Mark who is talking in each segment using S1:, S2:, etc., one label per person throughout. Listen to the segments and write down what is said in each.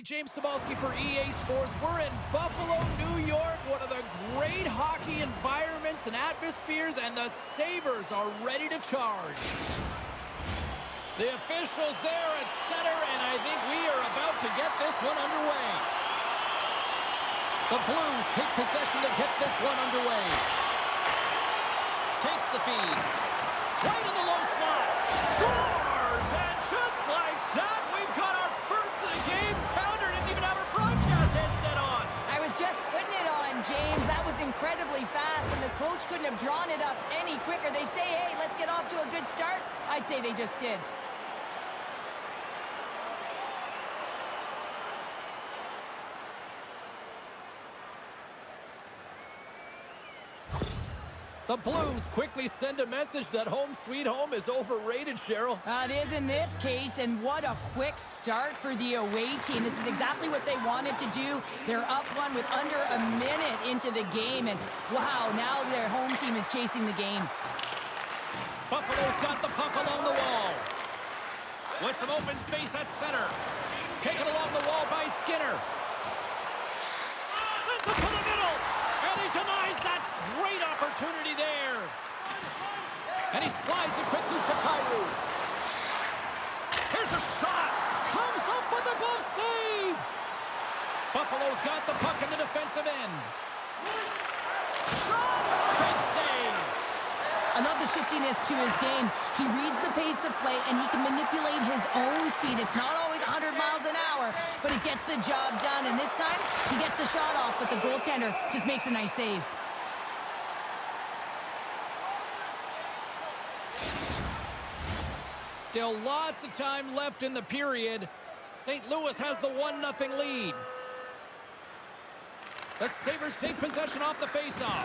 S1: James Cebulski for EA Sports. We're in Buffalo, New York, one of the great hockey environments and atmospheres, and the Sabres are ready to charge. The officials there at center, and I think we are about to get this one underway. The Blues take possession to get this one underway. Takes the feed. Right in the low slot. Scores! And just like that, we've got our first of the game. Pounder didn't even have her broadcast headset on.
S2: I was just putting it on, James. That was incredibly fast, and the coach couldn't have drawn it up any quicker. They say, hey, let's get off to a good start. I'd say they just did.
S1: The Blues quickly send a message that home sweet home is overrated, Cheryl.
S2: It is in this case, and what a quick start for the away team. This is exactly what they wanted to do. They're up one with under a minute into the game, and wow, now their home team is chasing the game.
S1: Buffalo's got the puck along the wall. With some open space at center. Taken along the wall by Skinner. Sends it to the middle, and he denies that great opportunity there. And he slides it quickly to Kyrou. Here's a shot. Comes up with a glove save. Buffalo's got the puck in the defensive end. Shot. Big save.
S2: I love the shiftiness to his game. He reads the pace of play, and he can manipulate his own speed. It's not always 100 miles an hour, but it gets the job done. And this time, he gets the shot off, but the goaltender just makes a nice save.
S1: Still lots of time left in the period. St. Louis has the 1-0 lead. The Sabres take possession off the faceoff.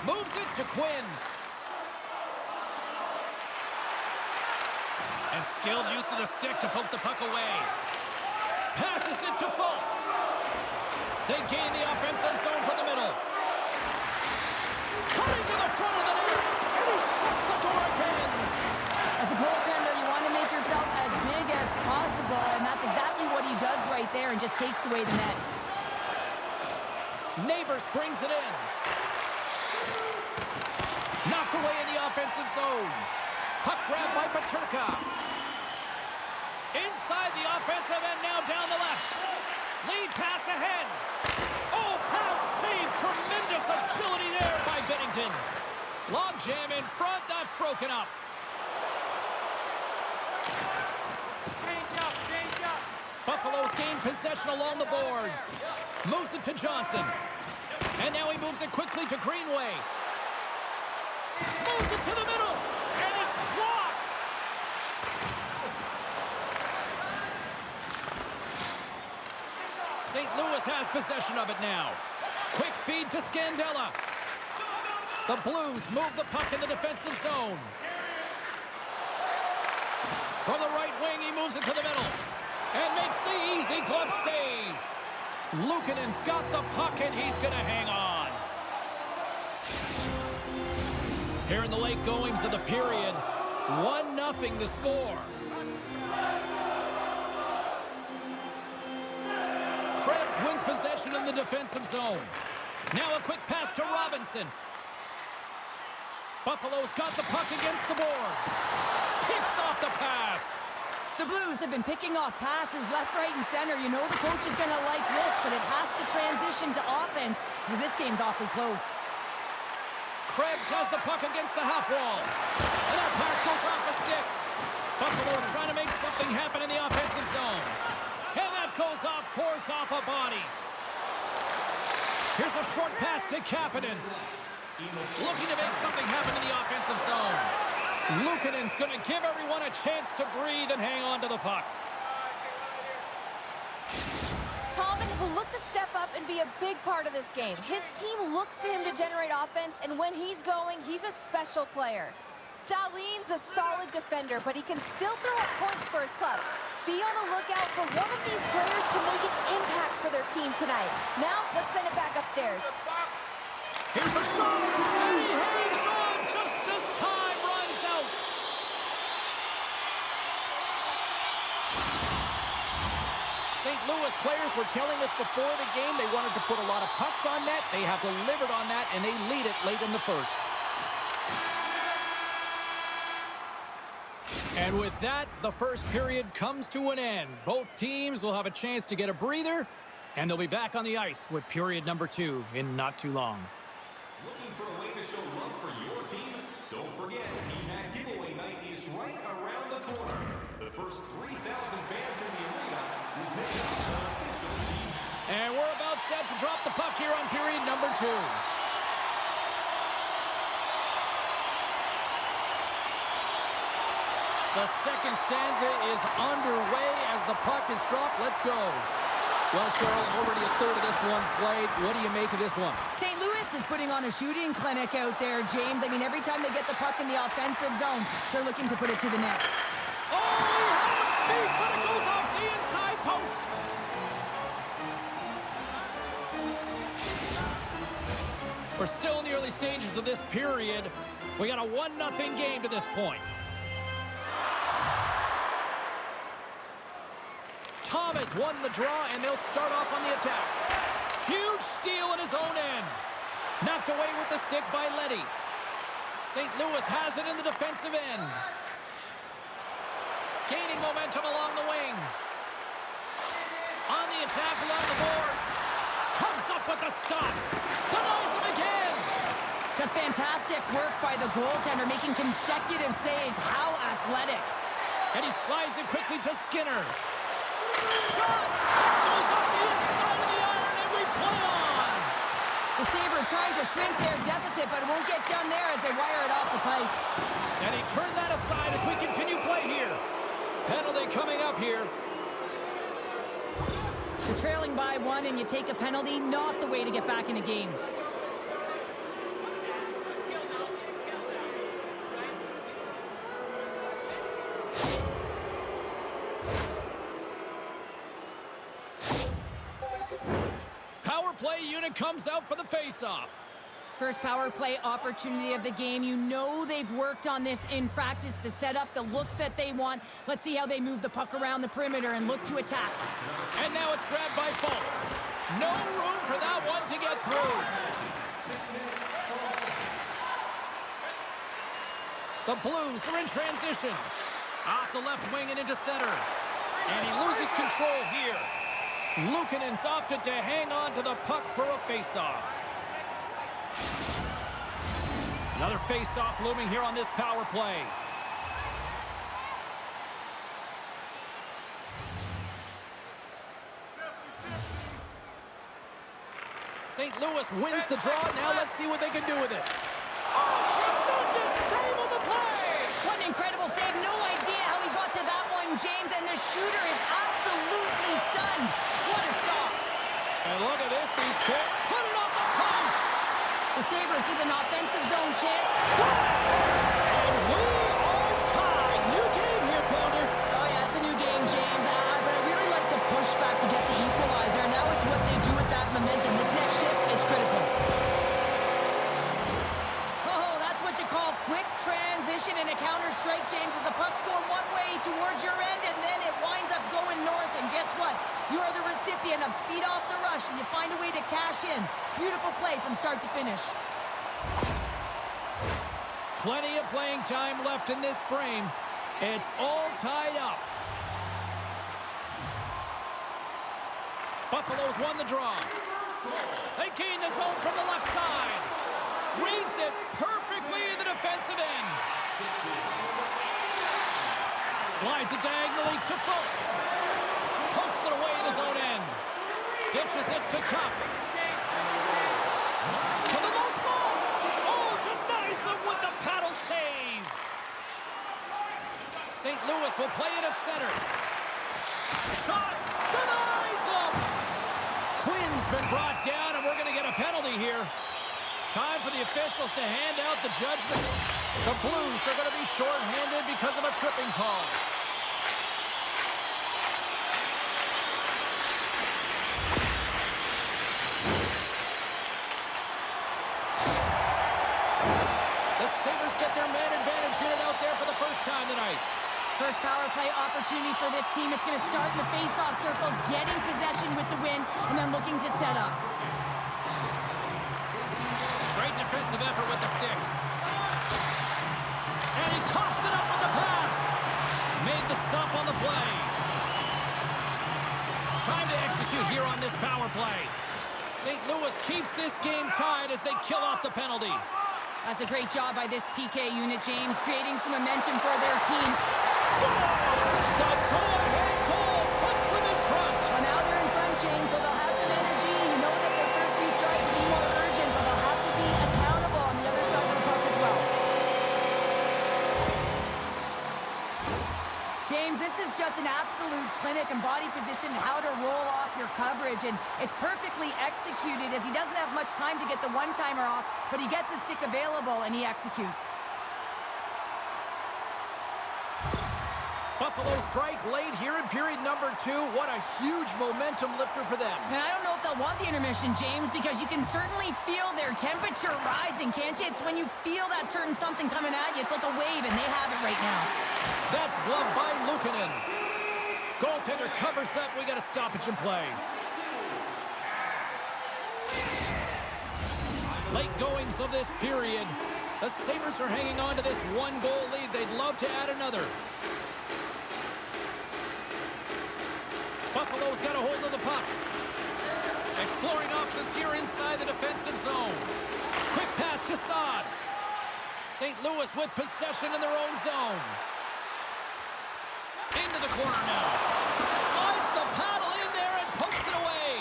S1: Moves it to Quinn. And skilled use of the stick to poke the puck away. Passes it to Falk. They gain the offensive zone from the middle. Cutting to the front of the net. And he shuts the door again.
S2: As a goaltender, you want to make yourself as big as possible, and that's exactly what he does right there and just takes away the net.
S1: Neighbors brings it in. Knocked away in the offensive zone. Puck grab by Paterka. Inside the offensive end, now down the left. Lead pass ahead. Oh, pad save. Tremendous agility there by Binnington. Log jam in front. That's broken up. Change up. Buffalo's gained possession along the boards. Moves it to Johnson. And now he moves it quickly to Greenway. Moves it to the middle. And it's blocked. St. Louis has possession of it now. Quick feed to Scandella. The Blues move the puck in the defensive zone. From the right wing, he moves it to the middle. And makes the easy glove save. Luukkonen's got the puck, and he's going to hang on. Here in the late goings of the period, 1-0 the score. Krebs wins possession in the defensive zone. Now a quick pass to Robinson. Buffalo's got the puck against the boards. Picks off the pass.
S2: The Blues have been picking off passes left, right, and center. You know the coach is going to like this, but it has to transition to offense because this game's awfully close.
S1: Krebs has the puck against the half wall. And that pass goes off a stick. Buffalo's trying to make something happen in the offensive zone. And that goes off, course off a body. Here's a short pass to Kapanen. Looking to make something happen in the offensive zone. Luukkonen's going to give everyone a chance to breathe and hang on to the puck.
S3: Thomas will look to step up and be a big part of this game. His team looks to him to generate offense, and when he's going, he's a special player. Dahlin's a solid defender, but he can still throw up points for his club. Be on the lookout for one of these players to make an impact for their team tonight. Now, let's send it back upstairs.
S1: Here's a shot, and he hangs on just as time runs out. St. Louis players were telling us before the game they wanted to put a lot of pucks on net. They have delivered on that, and they lead it late in the first. And with that, the first period comes to an end. Both teams will have a chance to get a breather, and they'll be back on the ice with period number 2 in not too long.
S4: Looking for a way to show love for your team? Don't forget, Team Hat Giveaway Night is right around the corner. The first 3,000 fans in the arena will make up the official Team Hat.
S1: And we're about set to drop the puck here on period number 2. The second stanza is underway as the puck is dropped. Let's go. Well, Cheryl, already a third of this one played. What do you make of this one?
S2: St. Louis is putting on a shooting clinic out there, James. I mean, every time they get the puck in the offensive zone, they're looking to put it to the net.
S1: Oh, he had it beat, but it goes off the inside post. We're still in the early stages of this period. We got a 1-0 game to this point. Thomas won the draw, and they'll start off on the attack. Huge steal in his own end. Knocked away with the stick by Letty. St. Louis has it in the defensive end. Gaining momentum along the wing. On the attack along the boards. Comes up with the stop. Denies him again.
S2: Just fantastic work by the goaltender, making consecutive saves. How athletic.
S1: And he slides it quickly to Skinner. Shot! Goes up the inside of the iron, and we play on!
S2: The Sabres trying to shrink their deficit, but it won't get done there as they wire it off the pipe.
S1: And he turned that aside as we continue play here. Penalty coming up here.
S2: You're trailing by 1 and you take a penalty, not the way to get back in a game.
S1: Play unit comes out for the face-off.
S2: First power play opportunity of the game. You know they've worked on this in practice, the setup, the look that they want. Let's see how they move the puck around the perimeter and look to attack.
S1: And now it's grabbed by Folk. No room for that one to get through. The Blues are in transition. Off the left wing and into center. And he loses control here. Luukkonen's opted to hang on to the puck for a face-off. Another face-off looming here on this power play. St. Louis wins the draw. Now let's see what they can do with it. Oh, tremendous save on the play!
S2: What an incredible save. No idea how he got to that one, James, and the shooter is absolutely stunned. What a stop.
S1: And look at this, these hit. Put it on the post.
S2: The Sabres with an offensive zone chance.
S1: Scores! And we are tied. New game here, Pounder.
S2: Oh, yeah, it's a new game, James. But I really like the pushback to get the equalizer. Now it's what they do with that momentum. This next shift, it's critical. Oh, that's what you call quick transition in a counter-strike, James, as the puck's going one way towards your end, and then it winds up going north. And guess what? You are the recipient of speed off the rush, and you find a way to cash in. Beautiful play from start to finish.
S1: Plenty of playing time left in this frame. It's all tied up. Buffalo's won the draw. They gain the zone from the left side. Reads it perfectly in the defensive end. Slides it diagonally to Folk. Pokes it away in his own end. Dishes it to Cup. To the low slot. Oh, denies him with the paddle save. St. Louis will play it at center. Shot. Denies him. Quinn's been brought down, and we're going to get a penalty here. Time for the officials to hand out the judgment. The Blues are going to be shorthanded because of a tripping call. The Sabres get their man advantage unit out there for the first time tonight.
S2: First power play opportunity for this team. It's going to start in the face-off circle, getting possession with the win, and then looking to set up.
S1: Great defensive effort with the stick. And he coughs it up with the pass. Made the stop on the play. Time to execute here on this power play. St. Louis keeps this game tied as they kill off the penalty.
S2: That's a great job by this PK unit, James, creating some momentum for their team.
S1: Scores! The go-ahead goal puts them in front.
S2: Well, now they're in front, James, so they'll have some energy. You know that their first few strikes will be more urgent, but they'll have to be accountable on the other side of the puck as well. James, this is just an absolute clinic and body position, how to roll off your coverage, and it's perfectly executed as he doesn't have much time to get the one-timer off, but he gets his stick available and he executes.
S1: Buffalo strike late here in period number 2. What a huge momentum lifter for them.
S2: And I don't know if they'll want the intermission, James, because you can certainly feel their temperature rising, can't you? It's when you feel that certain something coming at you. It's like a wave, and they have it right now.
S1: That's gloved by Luukkonen. Goaltender covers up. We got a stoppage in play. Late goings of this period. The Sabres are hanging on to this one-goal lead. They'd love to add another. Buffalo's got a hold of the puck. Exploring options here inside the defensive zone. Quick pass to Saad. St. Louis with possession in their own zone. Into the corner now. Slides the paddle in there and pokes it away.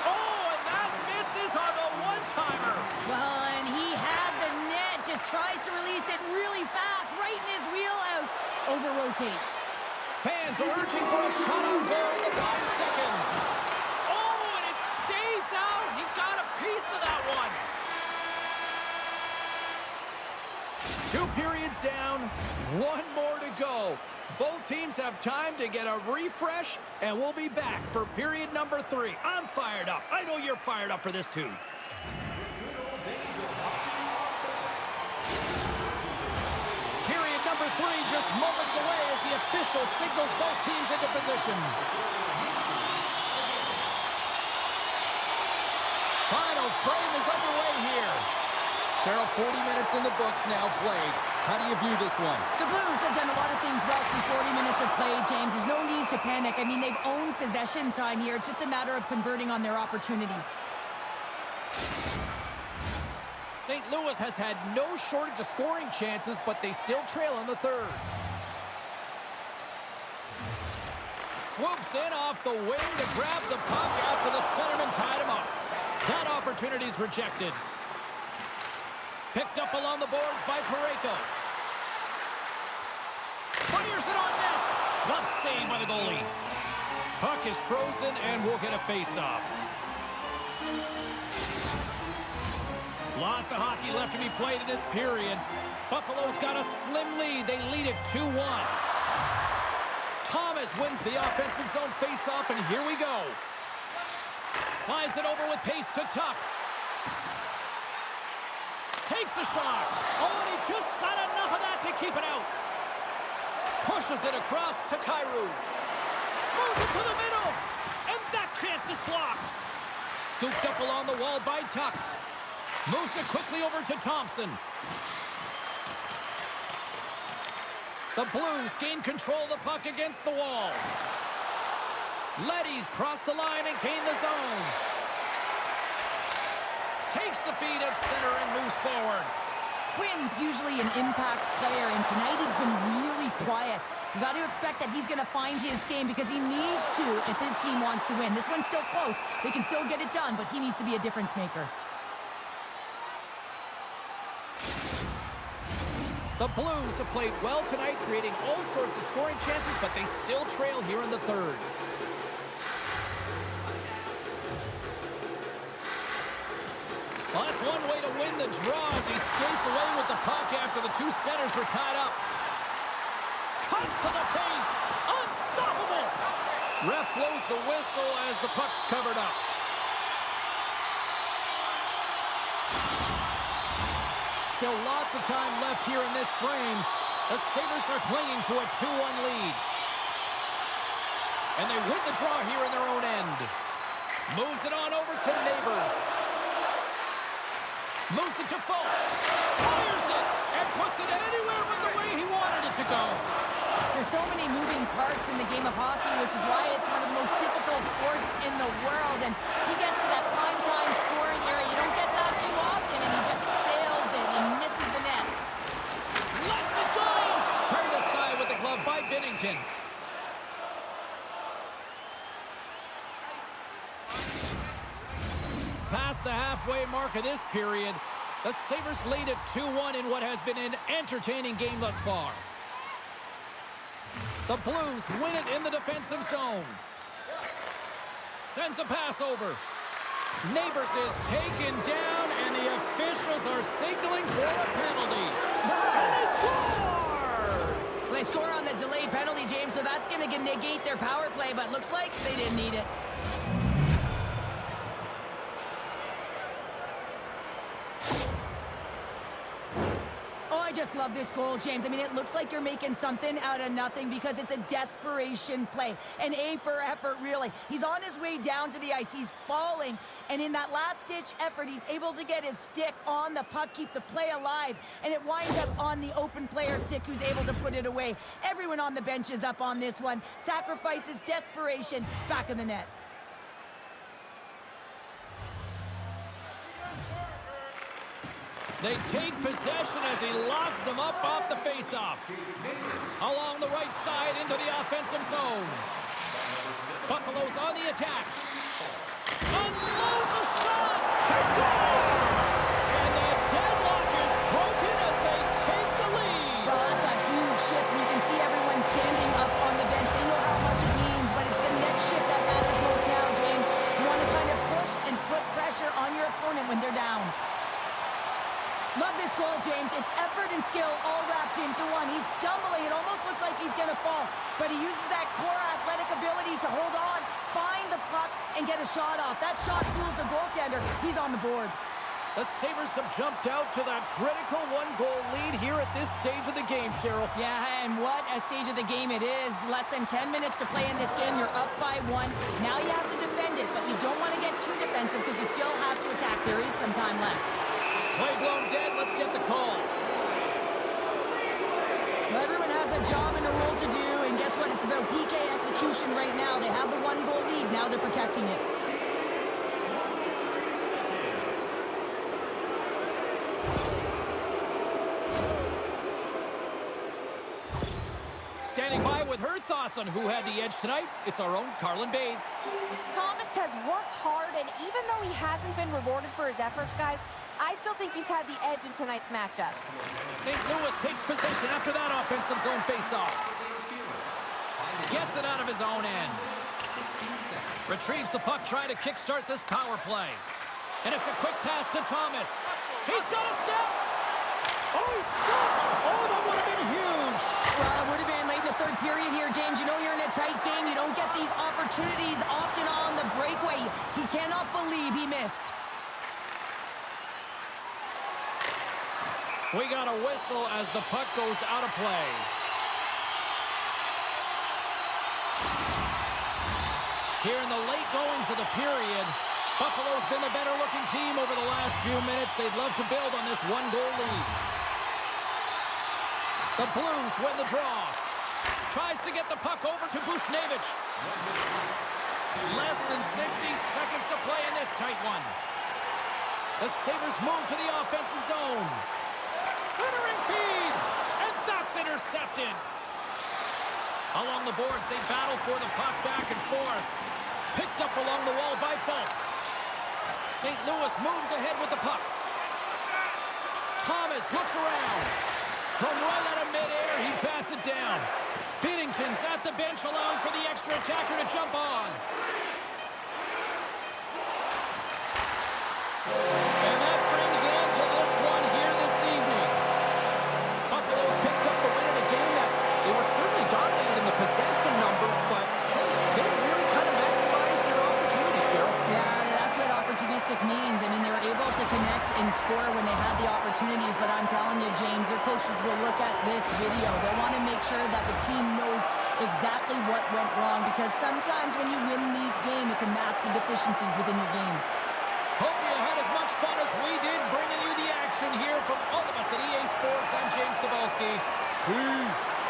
S1: Oh, and that misses on the one-timer.
S2: Well, and he had the net. Just tries to release it really fast, right in his wheelhouse. Over-rotates.
S1: Fans are urging for a shot on goal in the 5 seconds. Oh, and it stays out. He got a piece of that one. 2 periods down, 1 more to go. Both teams have time to get a refresh, and we'll be back for period number 3. I'm fired up. I know you're fired up for this too. Period number 3 just moments away as the official signals both teams into position. Final frame is underway here. Cheryl, 40 minutes in the books now played. How do you view this one?
S2: The Blues have done a lot of things well through 40 minutes of play, James. There's no need to panic. I mean, they've owned possession time here. It's just a matter of converting on their opportunities.
S1: St. Louis has had no shortage of scoring chances, but they still trail in the 3rd. Swoops in off the wing to grab the puck after the centerman tied him up. That opportunity's rejected. Picked up along the boards by Parayko. Fires it on net. Glove save by the goalie. Puck is frozen and we'll get a face-off. Lots of hockey left to be played in this period. Buffalo's got a slim lead. They lead it 2-1. Thomas wins the offensive zone face-off, and here we go. Slides it over with pace to Tuck. Takes a shot. Oh, and he just got enough of that to keep it out. Pushes it across to Kyrou. Moves it to the middle. And that chance is blocked. Scooped up along the wall by Tuck. Moves it quickly over to Thompson. The Blues gain control of the puck against the wall. Leddy's crossed the line and gained the zone. Takes the feed at center and moves forward.
S2: Quinn's usually an impact player, and tonight he's been really quiet. You got to expect that he's going to find his game because he needs to if his team wants to win. This one's still close. They can still get it done, but he needs to be a difference maker.
S1: The Blues have played well tonight, creating all sorts of scoring chances, but they still trail here in the 3rd. Well, that's one way to win the draw as he skates away with the puck after the 2 centers were tied up. Cuts to the paint. Unstoppable. Ref blows the whistle as the puck's covered up. Still lots of time left here in this frame. The Sabres are clinging to a 2-1 lead. And they win the draw here in their own end. Moves it on over to Neighbors. Moves it to Folk. Fires it and puts it anywhere but the way he wanted it to go.
S2: There's so many moving parts in the game of hockey, which is why it's one of the most difficult sports in the world. And he gets to that prime-time scoring area. You don't get that too often, and he just sails it and misses the net.
S1: Lets it go! Turned aside with the glove by Binnington. Past the halfway mark of this period, the Sabres lead at 2-1 in what has been an entertaining game thus far. The Blues win it in the defensive zone. Sends a pass over. Neighbors is taken down, and the officials are signaling for a penalty. And they score!
S2: Well, they score on the delayed penalty, James, so that's going to negate their power play, but looks like they didn't need it. I just love this goal, James. I mean, it looks like you're making something out of nothing because it's a desperation play. An A for effort, really. He's on his way down to the ice. He's falling. And in that last-ditch effort, he's able to get his stick on the puck, keep the play alive. And it winds up on the open player stick who's able to put it away. Everyone on the bench is up on this one. Sacrifices, desperation, back in the net.
S1: They take possession as he locks them up off the faceoff. Along the right side into the offensive zone. Buffalo's on the attack. Unloads a shot. They score! And the deadlock is broken as they take the lead.
S2: Well, that's a huge shift. And you can see everyone standing up on the bench. They know how much it means, but it's the next shift that matters most now, James. You want to kind of push and put pressure on your opponent when they're down. Love this goal, James. It's effort and skill all wrapped into one. He's stumbling. It almost looks like he's going to fall. But he uses that core athletic ability to hold on, find the puck, and get a shot off. That shot fools the goaltender. He's on the board.
S1: The Sabres have jumped out to that critical one-goal lead here at this stage of the game, Cheryl.
S2: Yeah, and what a stage of the game it is. Less than 10 minutes to play in this game. You're up by 1. Now you have to defend it, but you don't want to get too defensive because you still have to attack. There is some time left.
S1: Play blown dead. Let's get the call.
S2: Well, everyone has a job and a role to do, and guess what? It's about PK execution right now. They have the 1-goal lead. Now they're protecting it.
S1: Standing by with her thoughts on who had the edge tonight, it's our own Carlin Bathe.
S3: Thomas has worked hard, and even though he hasn't been rewarded for his efforts, guys, I still think he's had the edge in tonight's matchup.
S1: St. Louis takes possession after that offensive zone faceoff. Gets it out of his own end. Retrieves the puck, trying to kickstart this power play. And it's a quick pass to Thomas. He's got a step. Oh, he's stopped. Oh, that would have been huge.
S2: Well, it would have been late in the third period here, James. You know you're in a tight game. You don't get these opportunities often on the breakaway. He cannot believe he missed.
S1: We got a whistle as the puck goes out of play. Here in the late goings of the period, Buffalo's been the better-looking team over the last few minutes. They'd love to build on this 1-goal lead. The Blues win the draw. Tries to get the puck over to Bushnevich. Less than 60 seconds to play in this tight one. The Sabres move to the offensive zone. Centering feed, and that's intercepted. Along the boards, they battle for the puck back and forth. Picked up along the wall by Folk. St. Louis moves ahead with the puck. Thomas looks around. From right out of midair, he bats it down. Binnington's at the bench, allowing for the extra attacker to jump on. And that brings an end to this one here this evening. Buffalo's picked up the win in a game that they were certainly dominated in the possession numbers, but hey, they really kind of maximized their opportunity, Cheryl.
S2: Yeah, that's what opportunistic means. I mean, they were able to connect and score when they had the opportunities, but I'm telling you, James, their coaches will look at this video. They want to make sure that the team knows exactly what went wrong, because sometimes when you win these games, it can mask the deficiencies within your game.
S1: Hope you had as much fun as we did bringing you the action here from all of us at EA Sports. I'm James Cebulski. Peace.